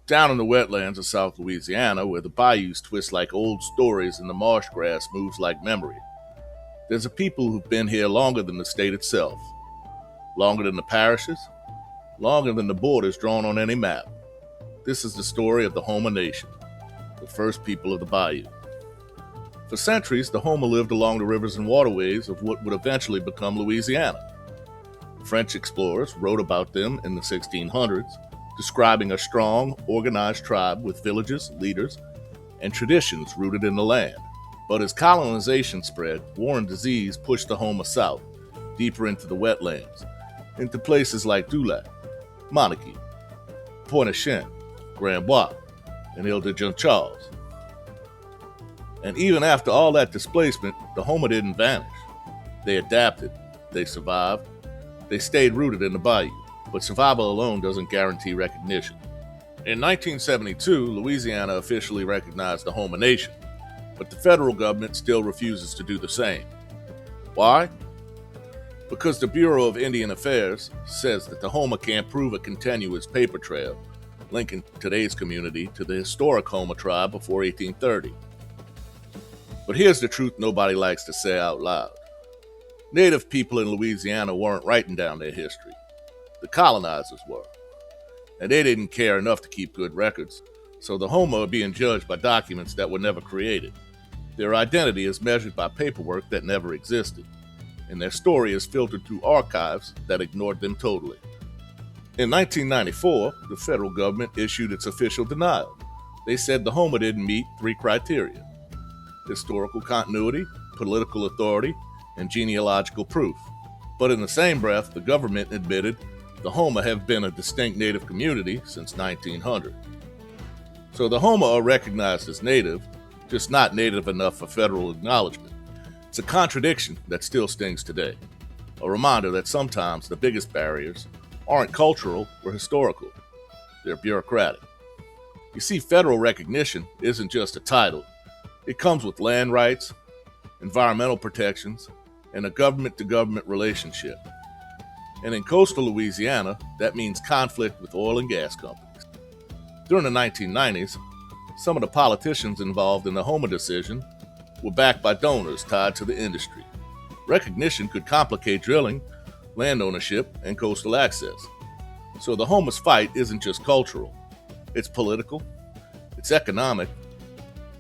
Down in the wetlands of South Louisiana, where the bayous twist like old stories and the marsh grass moves like memory, there's a people who've been here longer than the state itself, longer than the parishes, longer than the borders drawn on any map. This is the story of the Houma Nation, the first people of the bayou. For centuries, the Houma lived along the rivers and waterways of what would eventually become Louisiana. French explorers wrote about them in the 1600s, describing a strong, organized tribe with villages, leaders, and traditions rooted in the land. But as colonization spread, war and disease pushed the Houma south, deeper into the wetlands, into places like Dulac, Monarchy, Pointe-Noire, Grand Bois, and Ile-de-Jean-Charles. And even after all that displacement, the Houma didn't vanish. They adapted, they survived, they stayed rooted in the bayou, but survival alone doesn't guarantee recognition. In 1972, Louisiana officially recognized the Houma Nation, but the federal government still refuses to do the same. Why? Because the Bureau of Indian Affairs says that the Houma can't prove a continuous paper trail linking today's community to the historic Houma tribe before 1830. But here's the truth nobody likes to say out loud. Native people in Louisiana weren't writing down their history. The colonizers were. And they didn't care enough to keep good records, so the Houma are being judged by documents that were never created. Their identity is measured by paperwork that never existed, and their story is filtered through archives that ignored them totally. In 1994, the federal government issued its official denial. They said the Houma didn't meet three criteria: historical continuity, political authority, and genealogical proof. But in the same breath, the government admitted the Houma have been a distinct native community since 1900. So the Houma are recognized as native, just not native enough for federal acknowledgement. It's a contradiction that still stings today. A reminder that sometimes the biggest barriers aren't cultural or historical, they're bureaucratic. You see, federal recognition isn't just a title. It comes with land rights, environmental protections, and a government-to-government relationship. And in coastal Louisiana, that means conflict with oil and gas companies. During the 1990s, some of the politicians involved in the Houma decision were backed by donors tied to the industry. Recognition could complicate drilling, land ownership, and coastal access. So the Houma's fight isn't just cultural. It's political, it's economic,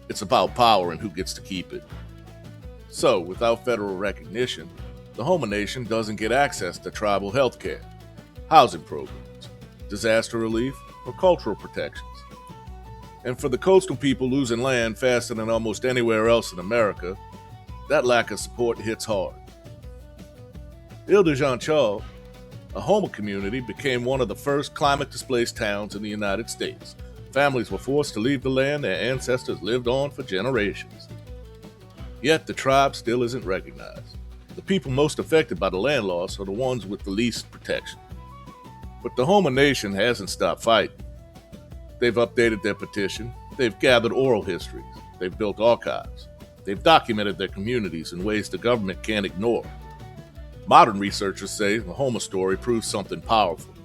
it's about power and who gets to keep it. So, without federal recognition, the Houma Nation doesn't get access to tribal health care, housing programs, disaster relief, or cultural protections. And for the coastal people losing land faster than almost anywhere else in America, that lack of support hits hard. Ile-de-Jean-Charles, a Houma community, became one of the first climate-displaced towns in the United States. Families were forced to leave the land their ancestors lived on for generations. Yet the tribe still isn't recognized. The people most affected by the land loss are the ones with the least protection. But the Houma Nation hasn't stopped fighting. They've updated their petition, they've gathered oral histories, they've built archives, they've documented their communities in ways the government can't ignore. Modern researchers say the Houma story proves something powerful.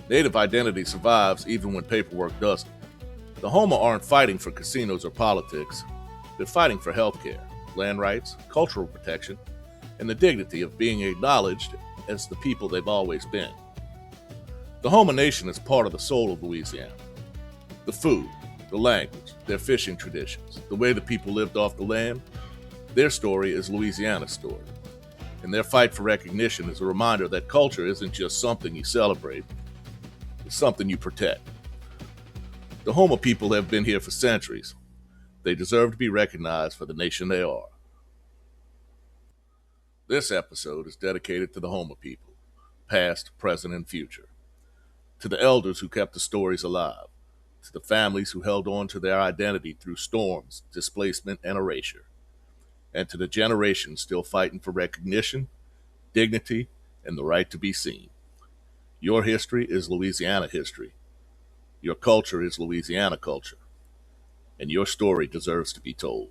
Native identity survives even when paperwork doesn't. The Houma aren't fighting for casinos or politics. They're fighting for healthcare, land rights, cultural protection, and the dignity of being acknowledged as the people they've always been. The Houma Nation is part of the soul of Louisiana. The food, the language, their fishing traditions, the way the people lived off the land, their story is Louisiana's story. And their fight for recognition is a reminder that culture isn't just something you celebrate, it's something you protect. The Houma people have been here for centuries. They deserve to be recognized for the nation they are. This episode is dedicated to the Houma people, past, present, and future. To the elders who kept the stories alive. To the families who held on to their identity through storms, displacement, and erasure. And to the generations still fighting for recognition, dignity, and the right to be seen. Your history is Louisiana history. Your culture is Louisiana culture. And your story deserves to be told.